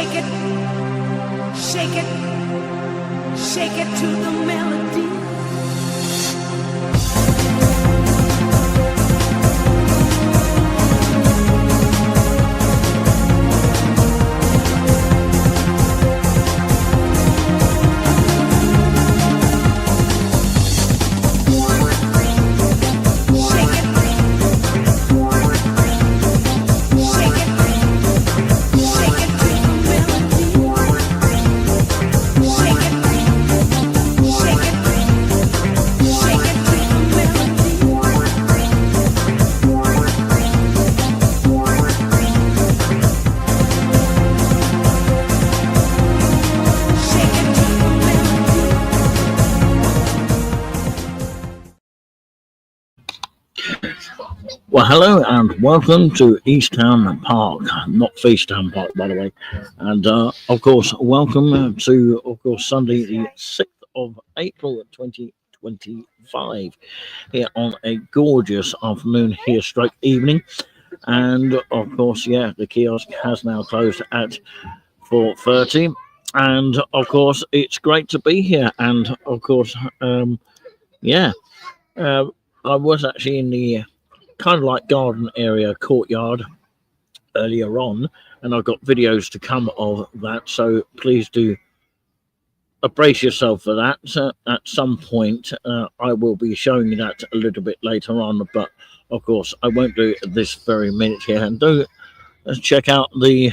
Shake it, shake it, shake it to the melody. Well, hello and welcome to Easttown Park, not Feastown Park, by the way. And of course, welcome to, of course, Sunday, the 6th of April 2025, here on a gorgeous afternoon here, stroke evening. And of course, yeah, the kiosk has now closed at 4:30. And of course, it's great to be here. And of course, yeah, I was actually in the kind of like garden area courtyard earlier on, and I've got videos to come of that, so please do brace yourself for that. At some point I will be showing you that a little bit later on, but of course I won't do it this very minute here. And do check out the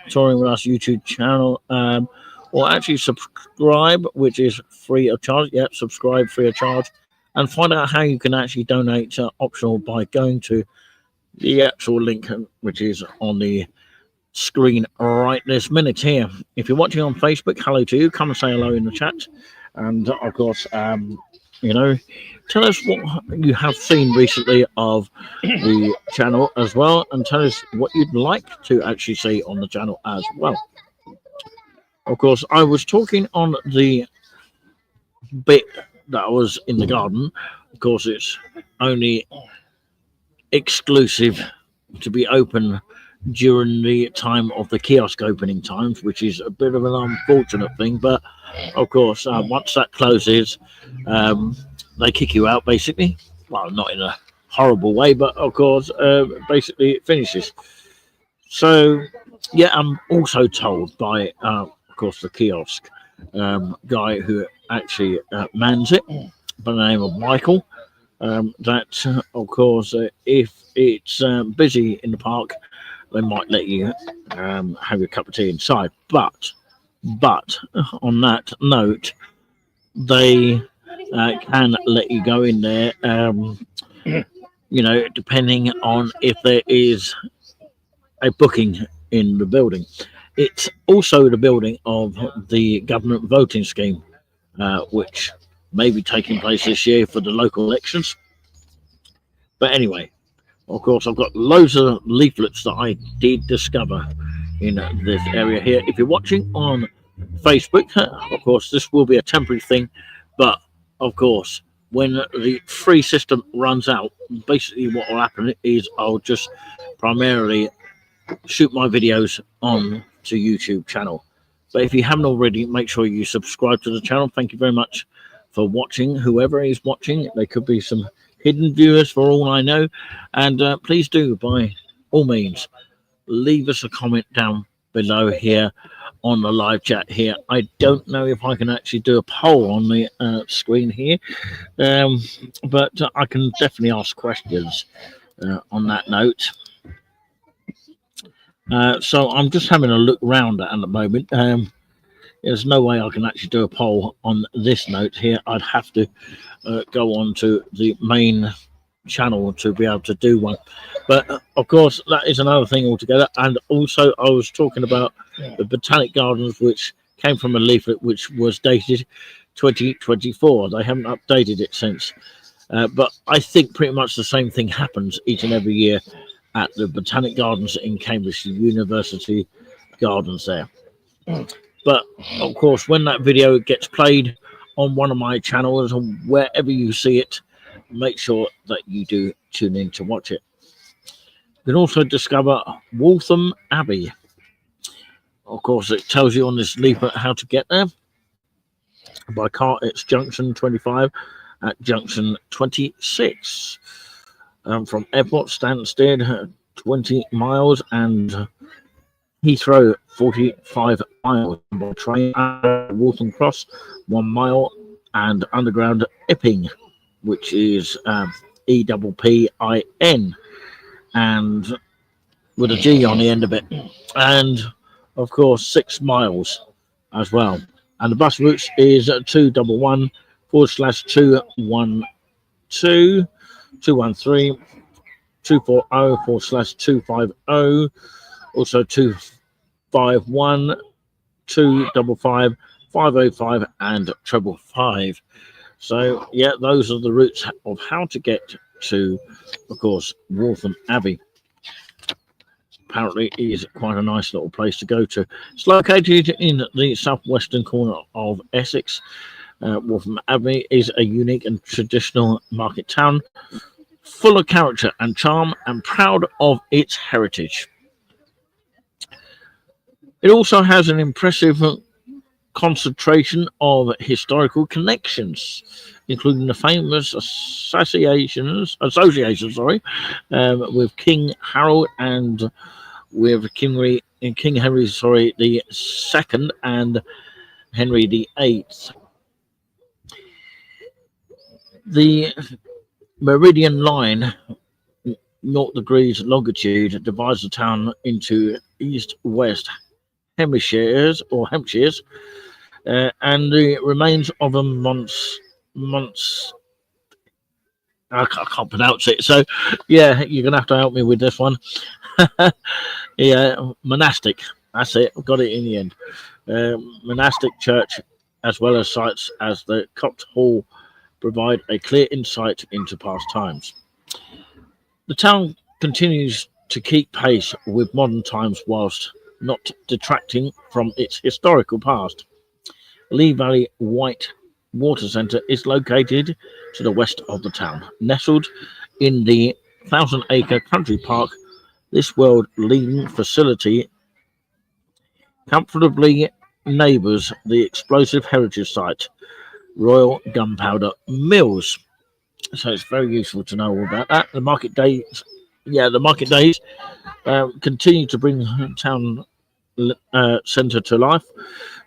Touring With Us YouTube channel, or actually subscribe, which is free of charge. Yep, subscribe free of charge, and find out how you can actually donate optional by going to the actual link, which is on the screen right this minute here. If you're watching on Facebook, hello to you. Come and say hello in the chat. And of course, you know, tell us what you have seen recently of the channel as well, and tell us what you'd like to actually see on the channel as well. Of course, I was talking on the bit that was in the garden. Of course, it's only exclusive to be open during the time of the kiosk opening times, which is a bit of an unfortunate thing. But of course, once that closes, they kick you out, basically. Well, not in a horrible way, but of course, basically it finishes. So, yeah, I'm also told by, of course, the kiosk guy who actually mans it, by the name of Michael, that of course if it's busy in the park, they might let you have a cup of tea inside, but on that note, they can let you go in there, you know, depending on if there is a booking in the building. It's also the building of the government voting scheme, which may be taking place this year for the local elections. But anyway, of course, I've got loads of leaflets that I did discover in this area here. If you're watching on Facebook, of course, this will be a temporary thing. But of course, when the free system runs out, basically what will happen is I'll just primarily shoot my videos on to YouTube channel. But if you haven't already, make sure you subscribe to the channel. Thank you very much for watching. Whoever is watching, there could be some hidden viewers for all I know, and please do, by all means, leave us a comment down below here on the live chat here. I don't know if I can actually do a poll on the screen here, but I can definitely ask questions on that note. So I'm just having a look around at the moment. There's no way I can actually do a poll on this note here. I'd have to go on to the main channel to be able to do one. But of course, that is another thing altogether. And also, I was talking about the Botanic Gardens, which came from a leaflet which was dated 2024. They haven't updated it since. But I think pretty much the same thing happens each and every year at the Botanic Gardens in Cambridge University Gardens there. But of course, when that video gets played on one of my channels or wherever you see it, make sure that you do tune in to watch it. You can also discover Waltham Abbey. Of course, it tells you on this leaflet how to get there. By car, it's junction 25 at junction 26. From airport, Stansted, 20 miles, and Heathrow, 45 miles. By train, Waltham Cross, 1 mile, and underground Epping, which is EPPIN, and with a G on the end of it. And, of course, 6 miles as well. And the bus routes is 211 /212 213 240 /250, also 251 255 505 and 555. So yeah, those are the routes of how to get to, of course, Waltham Abbey. Apparently it is quite a nice little place to go to. It's located in the southwestern corner of Essex. Waltham Abbey is a unique and traditional market town, full of character and charm, and proud of its heritage. It also has an impressive concentration of historical connections, including the famous associations, with King Harold and with King Henry the Second and Henry the Eighth. The Meridian Line, 0 degrees longitude, divides the town into east-west hemispheres, and the remains of a I can't pronounce it. So, yeah, you're gonna have to help me with this one. Yeah, monastic. That's it. Got it in the end. Monastic church, as well as sites as the Copt Hall, provide a clear insight into past times. The town continues to keep pace with modern times whilst not detracting from its historical past. Lee Valley White Water Centre is located to the west of the town. Nestled in the 1,000-acre country park, this world-leading facility comfortably neighbours the explosive heritage site, Royal Gunpowder Mills. So it's very useful to know all about that. The market days continue to bring town centre to life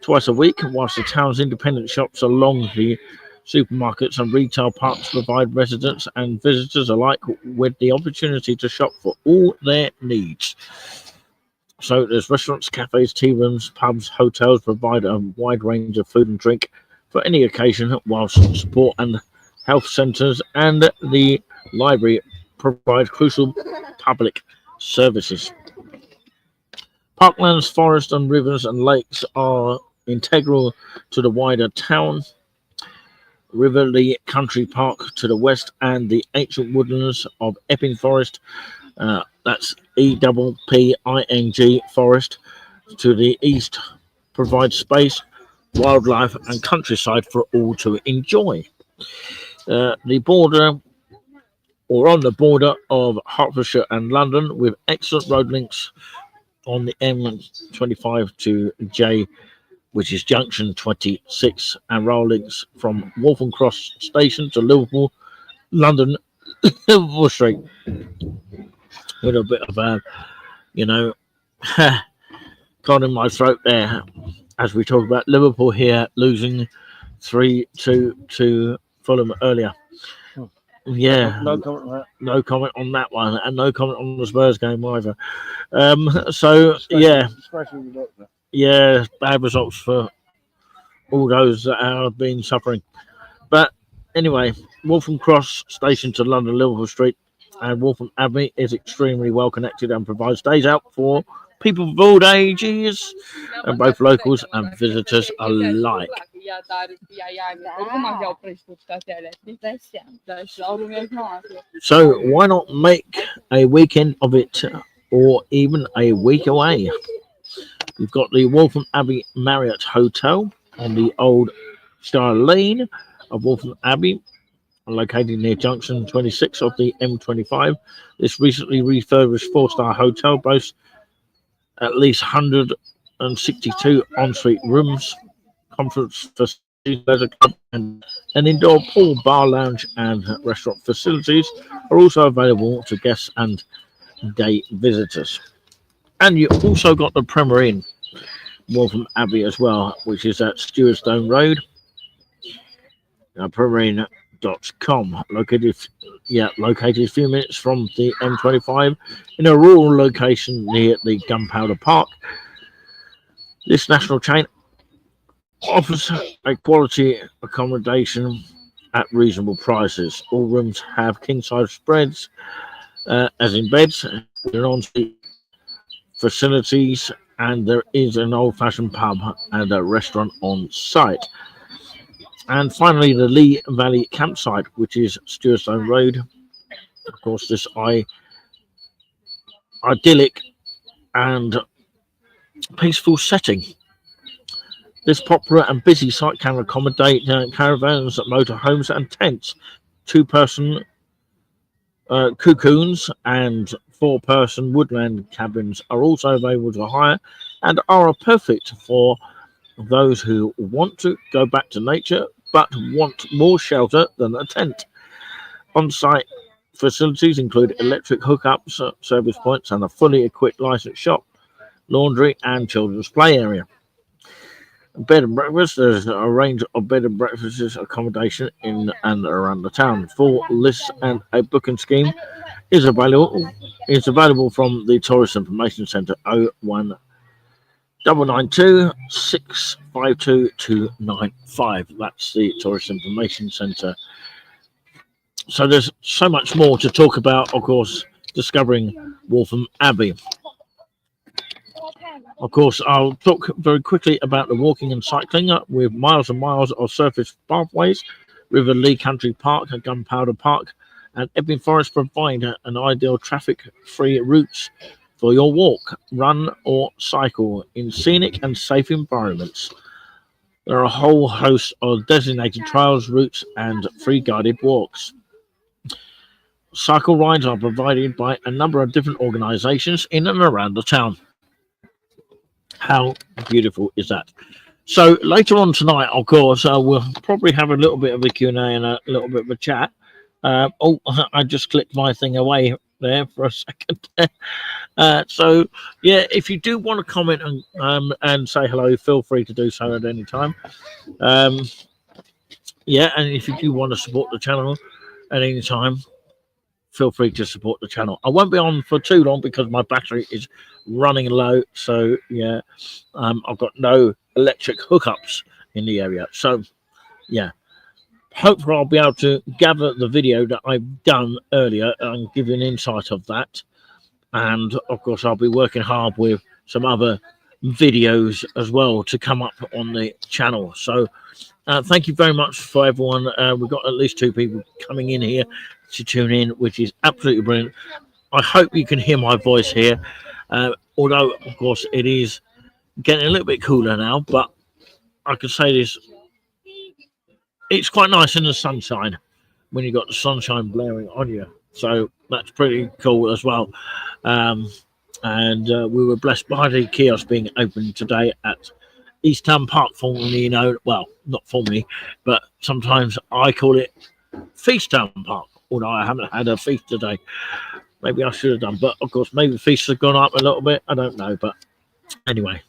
twice a week, whilst the town's independent shops along the supermarkets and retail parks provide residents and visitors alike with the opportunity to shop for all their needs. So there's restaurants, cafes, tea rooms, pubs, hotels provide a wide range of food and drink for any occasion, whilst sport and health centres and the library provide crucial public services. Parklands, forests and rivers and lakes are integral to the wider town. Riverlea Country Park to the west and the ancient woodlands of Epping Forest, that's EPPING Forest, to the east provide space, wildlife and countryside for all to enjoy. The border, or on the border of Hertfordshire and London, with excellent road links on the M25 to J, which is junction 26, and rail links from Waltham Cross Station to Liverpool, London, Liverpool Street. With a bit of caught in my throat there as we talk about Liverpool here losing 3-2 to Fulham earlier. Yeah, No comment on that. no comment on that one, and no comment on the Spurs game either. So yeah, yeah, bad results for all those that have been suffering. But anyway, Waltham Cross Station to London Liverpool Street and Waltham Abbey is extremely well connected and provides days out for people of all ages, and both locals and visitors alike. So why not make a weekend of it, or even a week away? We've got the Waltham Abbey Marriott Hotel on the old Star Lane of Waltham Abbey, located near junction 26 of the M25. This recently refurbished 4-star hotel boasts at least 100 162 ensuite rooms, conference facilities, leisure club, and an indoor pool, bar, lounge, and restaurant facilities are also available to guests and day visitors. And you also got the Premier Inn, Waltham Abbey as well, which is at Stewartstone Road. PremierInn.com, located a few minutes from the M25 in a rural location near the Gunpowder Park. This national chain offers a quality accommodation at reasonable prices. All rooms have king-size spreads, as in beds, and ensuite facilities, and there is an old-fashioned pub and a restaurant on site. And finally, the Lee Valley campsite, which is Stewartstone Road. Of course, this idyllic and peaceful setting. This popular and busy site can accommodate caravans, motorhomes, and tents. Two-person cocoons and four-person woodland cabins are also available to hire and are perfect for those who want to go back to nature but want more shelter than a tent. On-site facilities include electric hookups, service points, and a fully equipped licensed shop, laundry, and children's play area. Bed and breakfast. There's a range of bed and breakfast accommodation in and around the town. Full lists and a booking scheme is available. It's available from the Tourist Information Centre 01992 652 295. That's the Tourist Information Centre. So there's so much more to talk about, of course, discovering Waltham Abbey. Of course, I'll talk very quickly about the walking and cycling with miles and miles of surface pathways. River Lee Country Park and Gunpowder Park and Epping Forest provide an ideal traffic-free routes for your walk, run or cycle in scenic and safe environments. There are a whole host of designated trails, routes and free guided walks. Cycle rides are provided by a number of different organisations in and around the town. How beautiful is that? So later on tonight, of course, we'll probably have a little bit of a Q&A and a little bit of a chat. I just clicked my thing away there for a second. So, yeah, if you do want to comment and say hello, feel free to do so at any time. Yeah, and if you do want to support the channel at any time, feel free to support the channel. I won't be on for too long because my battery is running low. So, yeah, I've got no electric hookups in the area. So, yeah, hopefully I'll be able to gather the video that I've done earlier and give you an insight of that. And, of course, I'll be working hard with some other videos as well to come up on the channel. So, thank you very much for everyone. We've got at least 2 people coming in here to tune in, which is absolutely brilliant. I hope you can hear my voice here, although of course it is getting a little bit cooler now, but I can say this, it's quite nice in the sunshine when you've got the sunshine blaring on you, so that's pretty cool as well. And we were blessed by the kiosk being open today at East Town Park, formerly known, well, not formerly, but sometimes I call it Feast Town Park, although I haven't had a feast today. Maybe I should have done, but of course, maybe feasts have gone up a little bit. I don't know, but anyway,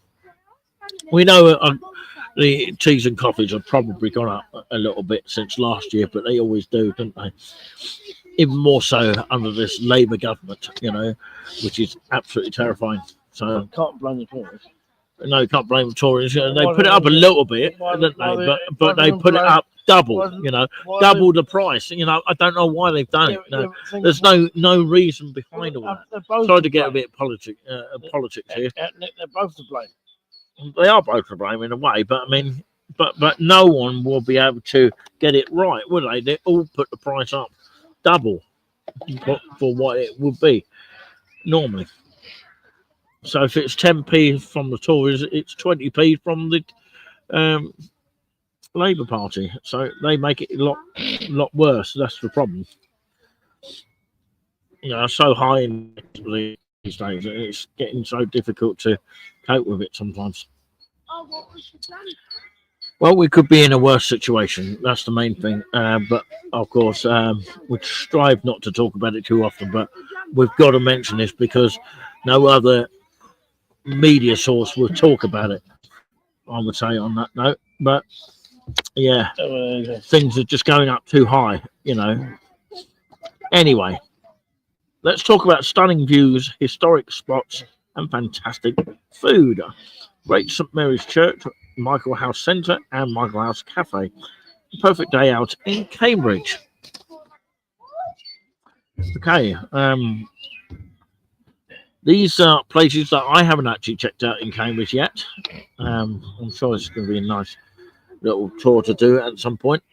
we know the teas and coffees have probably gone up a little bit since last year, but they always do, don't they? Even more so under this Labour government, you know, which is absolutely terrifying. So Can't blame the Tories. no, you can't blame the Tories. You know, they put it up a little bit, don't they? But they put it up double, you know, double the price. You know, I don't know why they've done it. No, there's no reason behind all that. Sorry to get a bit politics here. They're both to blame. They are both to blame in a way, but I mean, but no one will be able to get it right, will they? They all put the price up double for what it would be normally. So if it's 10p from the Tories, it's 20p from the Labour Party. So they make it a lot worse. That's the problem. You know, so high in the these days. It's getting so difficult to cope with it sometimes. Well, we could be in a worse situation. That's the main thing. But of course, we strive not to talk about it too often. But we've got to mention this because no other media source will talk about it, I would say, on that note. But yeah, things are just going up too high, Anyway, let's talk about stunning views, historic spots, and fantastic food. Great St Mary's Church, Michael House Centre, and Michael House Cafe. Perfect day out in Cambridge. Okay, these are places that I haven't actually checked out in Cambridge yet. I'm sure it's going to be a nice little tour to do at some point.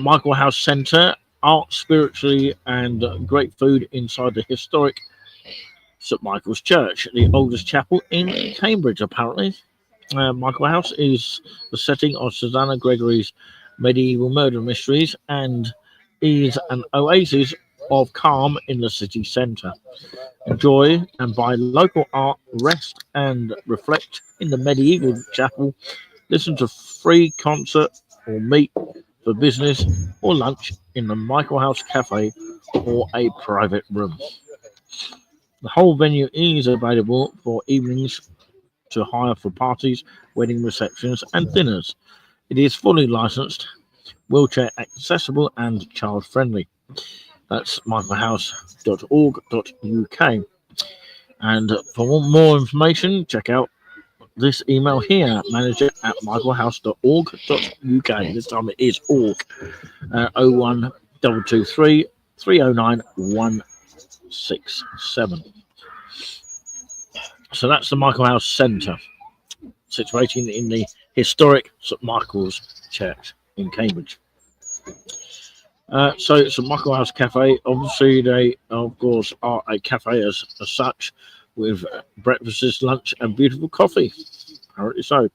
Michael House Centre, art, spiritually, and great food inside the historic St Michael's Church, the oldest chapel in Cambridge, apparently. Michael House is the setting of Susanna Gregory's medieval murder mysteries and is an oasis of calm in the city centre. Enjoy and buy local art, rest and reflect in the medieval chapel, listen to free concert or meet for business or lunch in the Michael House Cafe or a private room. The whole venue is available for evenings to hire for parties, wedding receptions and dinners. It is fully licensed, wheelchair accessible and child friendly. That's michaelhouse.org.uk. And for more information, check out this email here, manager@michaelhouse.org.uk. This time it is org. 01223 309 167. So that's the Michael House Centre, situated in the historic St Michael's Church in Cambridge. So it's a Michael House Cafe. Obviously, they, of course, are a cafe as such, with breakfast, lunch, and beautiful coffee. Apparently so.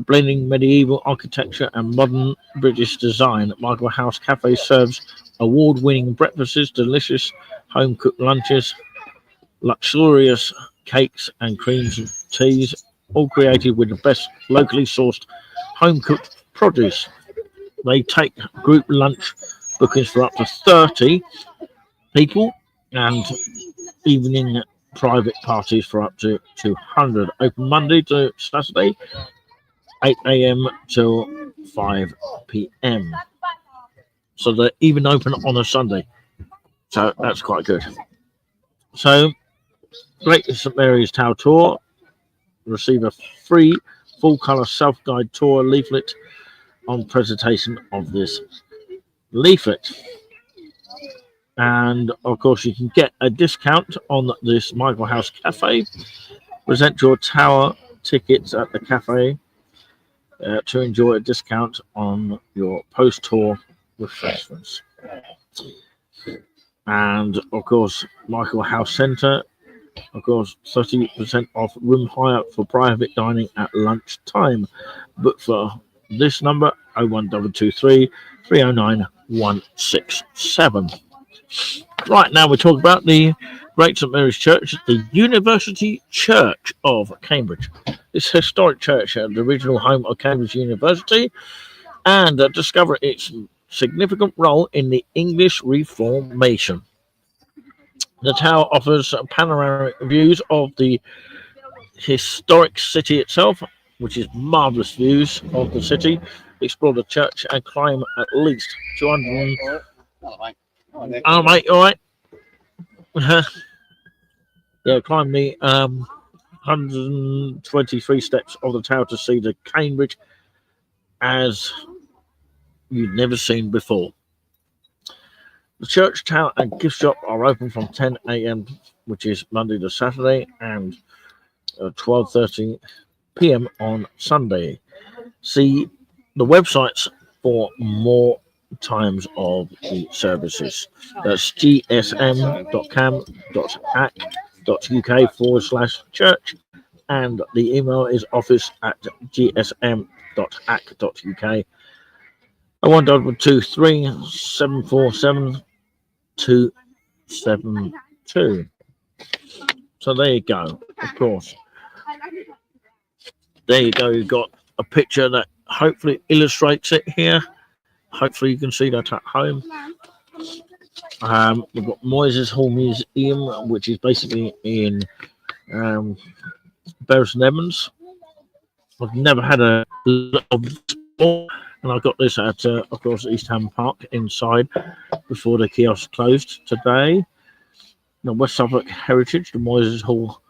Blending medieval architecture and modern British design, Michael House Cafe serves award-winning breakfasts, delicious home-cooked lunches, luxurious cakes and creams and teas, all created with the best locally sourced home-cooked produce. They take group lunch bookings for up to 30 people and evening private parties for up to 200. Open Monday to Saturday, 8 a.m. till 5 p.m. So they're even open on a Sunday. So that's quite good. So, Great St Mary's Tower Tour. Receive a free full-colour self-guide tour leaflet on presentation of this leaflet. And of course, you can get a discount on this Michael House Cafe. Present your tower tickets at the cafe to enjoy a discount on your post-tour refreshments. And of course, Michael House Centre, of course, 30% off room hire for private dining at lunchtime. Book for this number, 01223 309 167. Right, now we talk about the Great St Mary's Church, the University Church of Cambridge. This historic church, the original home of Cambridge University, and discover its significant role in the English Reformation. The tower offers panoramic views of the historic city itself, which is marvellous views of the city. Explore the church and climb at least 200. Oh, mate, all right. Yeah, climb the 123 steps of the tower to see the Cambridge as you've never seen before. The church, tower, and gift shop are open from 10 a.m., which is Monday to Saturday, and 12:30 p.m. on Sunday. See the websites for more times of the services. That's gsm.cam.ac.uk/church, and the email is office@gsm.ac.uk. 01223 747 272. So there you go. Of course. There you go. You've got a picture that hopefully illustrates it here. Hopefully you can see that at home. We've got Moyses Hall Museum, which is basically in Bury St Edmunds. I've never had a lot of this before, and I got this at, of course, East Ham Park inside before the kiosk closed today. Now, West Suffolk Heritage, the Moyses Hall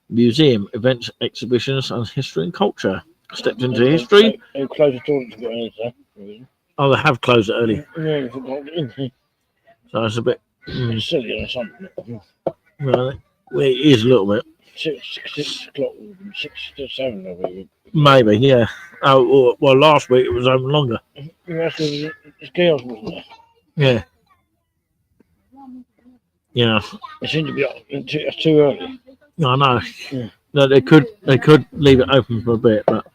Museum, events, exhibitions, and history and culture. Stepped into history. They closed the toilet to get in there. Oh, they have closed it early, Yeah, they got in. so it's a bit. It's silly or something. Well, it is a little bit. 6 o'clock, 6 to 7 of it. Maybe, yeah. Oh, well, last week it was open longer. The girls wasn't there. Yeah. Yeah, It seemed to be it's too early. I know. Yeah. No, they could leave it open for a bit, but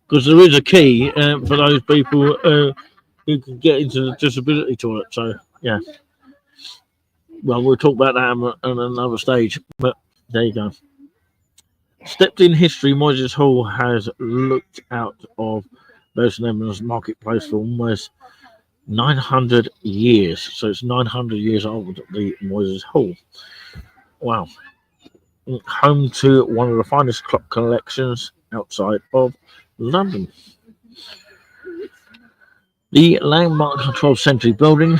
because there is a key for those people who can get into the disability toilet. So yeah. Well, we'll talk about that on another stage, but there you go. Stepped in history, Moyses Hall has looked out of Bury St Edmunds marketplace for almost 900 years. So it's 900 years old, the Moyses Hall. Wow. Home to one of the finest clock collections outside of London. The landmark 12th century building,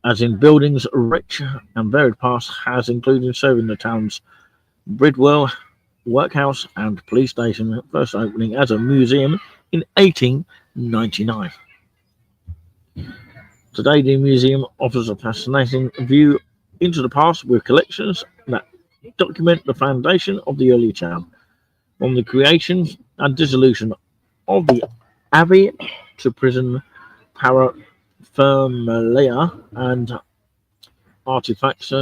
as in buildings rich and varied past, has included serving the town's Bridwell workhouse and police station, first opening as a museum in 1899. Today, the museum offers a fascinating view into the past with collections that document the foundation of the early town, from the creation and dissolution of the abbey to prison paraphernalia and artifacts,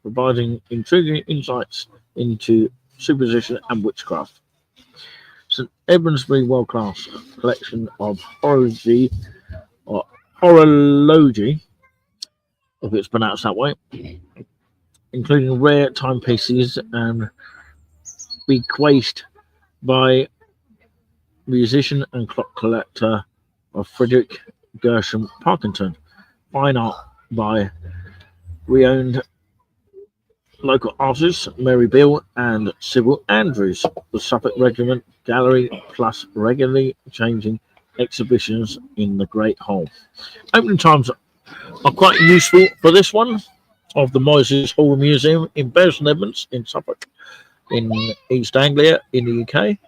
providing intriguing insights into superstition and witchcraft. St Edmundsbury world-class collection of horology, if it's pronounced that way, including rare timepieces and bequeathed by musician and clock collector of Frederick Gershom Parkinson, fine art by renowned local artists Mary Beale and Sybil Andrews, the Suffolk Regiment Gallery, plus regularly changing exhibitions in the Great Hall. Opening times are quite useful for this one of the Moyses Hall Museum in Bury St Edmunds in Suffolk, in East Anglia in the UK,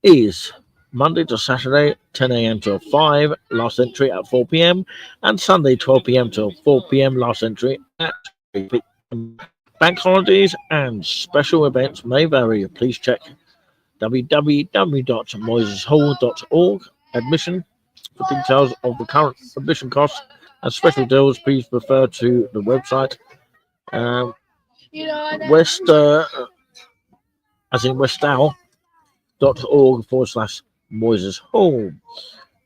is Monday to Saturday 10 a.m. till 5, last entry at 4 p.m, and Sunday 12 p.m. till 4 p.m, last entry at 3 p.m. Bank holidays and special events may vary. Please check www.moyseshall.org admission for details of the current admission costs and special deals. Please refer to the website westall.org/Moyses Hall,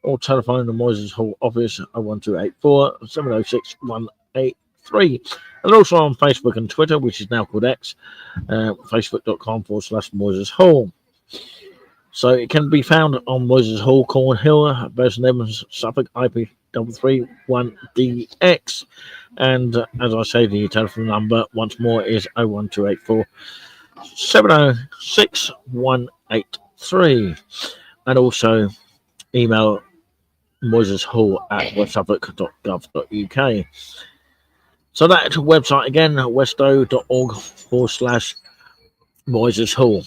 or telephone the Moyses Hall office 01284 706 183, and also on Facebook and Twitter, which is now called X, facebook.com/Moyses Hall. So it can be found on Moyses Hall, Cornhill, Bury St Edmunds, Suffolk, IP 331DX. And as I say, the telephone number once more is 01284 706 183. And also email moyseshall@westsuffolk.gov.uk. So that website again, westo.org/Moyses Hall.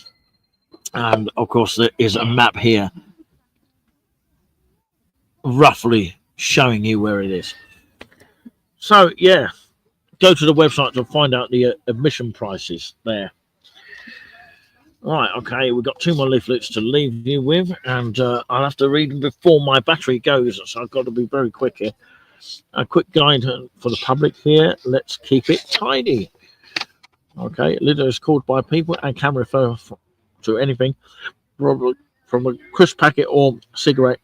And of course, there is a map here roughly showing you where it is. So, yeah, go to the website to find out the admission prices there. Right, okay, we've got 2 more leaflets to leave you with, and I'll have to read them before my battery goes, so I've got to be very quick here. A quick guide for the public here. Let's keep it tidy. Okay, litter is called by people and can refer to anything from a crisp packet or cigarette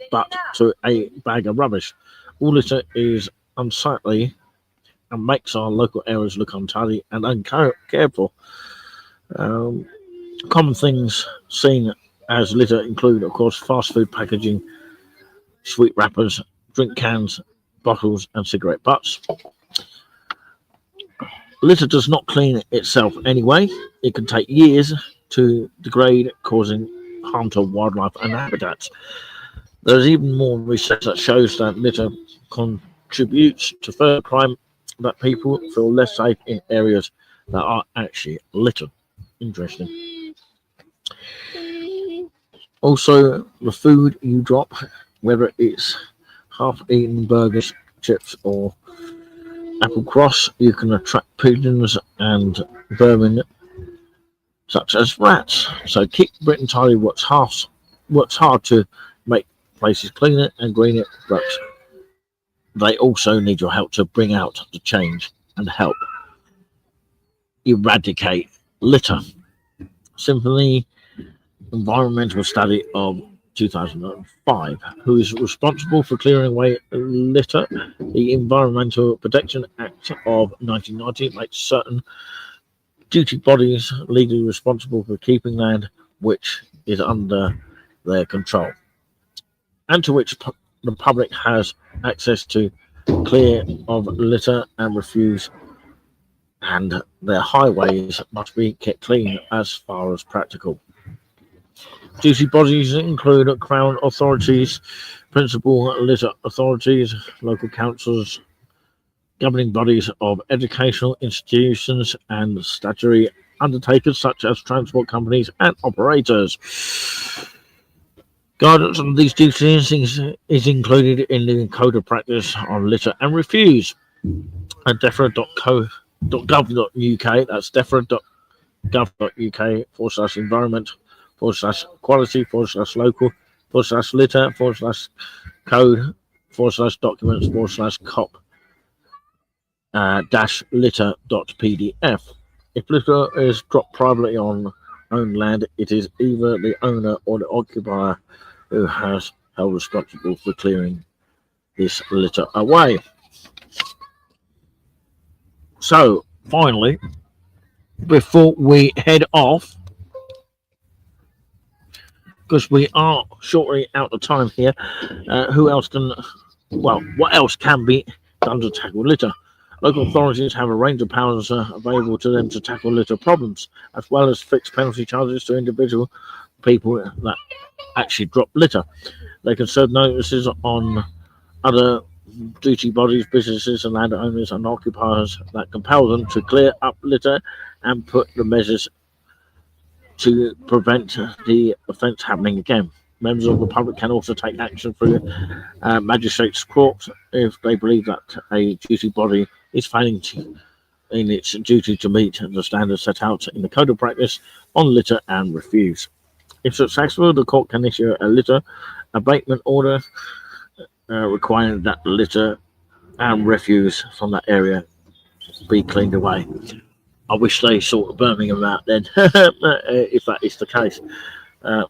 butt to a bag of rubbish. All litter is unsightly and makes our local areas look untidy and uncared for. Common things seen as litter include, of course, fast food packaging, sweet wrappers, drink cans, bottles, and cigarette butts. Litter does not clean itself anyway. It can take years to degrade, causing harm to wildlife and habitats. There's even more research that shows that litter contributes to further crime, that people feel less safe in areas that are actually littered. Interesting. Also, the food you drop, whether it's half-eaten burgers, chips, or apple cross, you can attract pigeons and vermin such as rats. So Keep Britain Tidy works hard to make places cleaner and greener, but they also need your help to bring out the change and help eradicate litter. Symphony environmental study of 2005, who is responsible for clearing away litter. The Environmental Protection Act of 1990 makes certain duty bodies legally responsible for keeping land which is under their control, and to which the public has access to clear of litter and refuse, and their highways must be kept clean as far as practical. Duty bodies include Crown authorities, principal litter authorities, local councils, governing bodies of educational institutions, and statutory undertakers such as transport companies and operators. Guidance on these duties is included in the Code of Practice on Litter and Refuse at defra.gov.uk. That's defra.uk/quality/local/local/code/litter.pdf. If litter is dropped privately on owned land, it is either the owner or the occupier who has held responsible for clearing this litter away. So, finally, before we head off, because we are shortly out of time here, what else can be done to tackle litter? Local authorities have a range of powers available to them to tackle litter problems, as well as fix penalty charges to individual people that actually drop litter. They can serve notices on other duty bodies, businesses, and landowners and occupiers that compel them to clear up litter and put the measures to prevent the offence happening again. Members of the public can also take action through magistrates' court if they believe that a duty body is failing in its duty to meet the standards set out in the Code of Practice on Litter and Refuse. If successful, the court can issue a litter abatement order requiring that litter and refuse from that area be cleaned away. I wish they sorted Birmingham out then, if that is the case.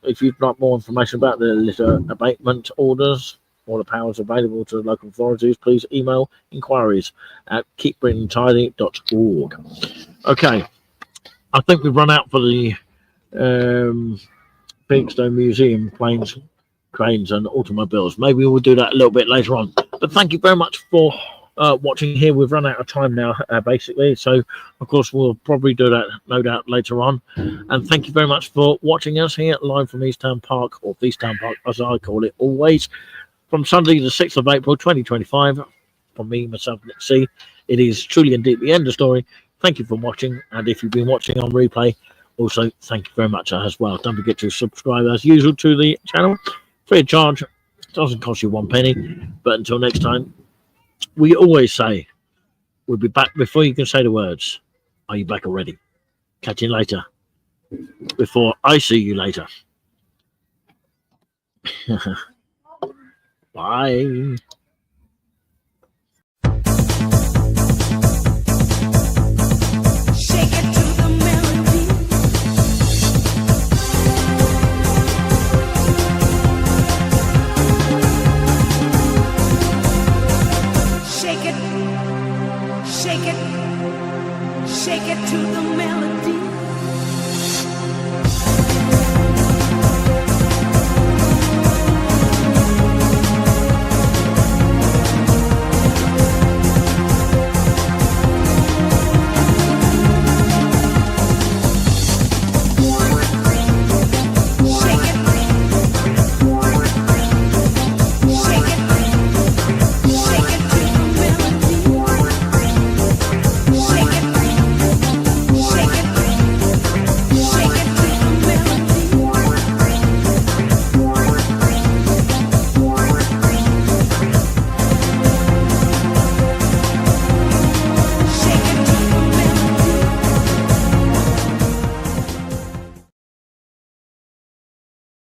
If you'd like more information about the litter abatement orders or the powers available to local authorities, please email inquiries at keepbritantidy.org. Okay, I think we've run out for the Folkestone Museum planes, trains and automobiles. Maybe we'll do that a little bit later on. But thank you very much for watching here. We've run out of time now, basically. So, of course, we'll probably do that, no doubt, later on. And thank you very much for watching us here live from Easttown Park, or Feastown Park, as I call it always, from Sunday the 6th of April, 2025. From me, myself, Nick C. It is truly indeed the end of the story. Thank you for watching. And if you've been watching on replay, also, thank you very much as well. Don't forget to subscribe, as usual, to the channel. Free of charge. Doesn't cost you one penny. But until next time, we always say, we'll be back before you can say the words. Are you back already? Catch you later. Before I see you later. Bye. Shake it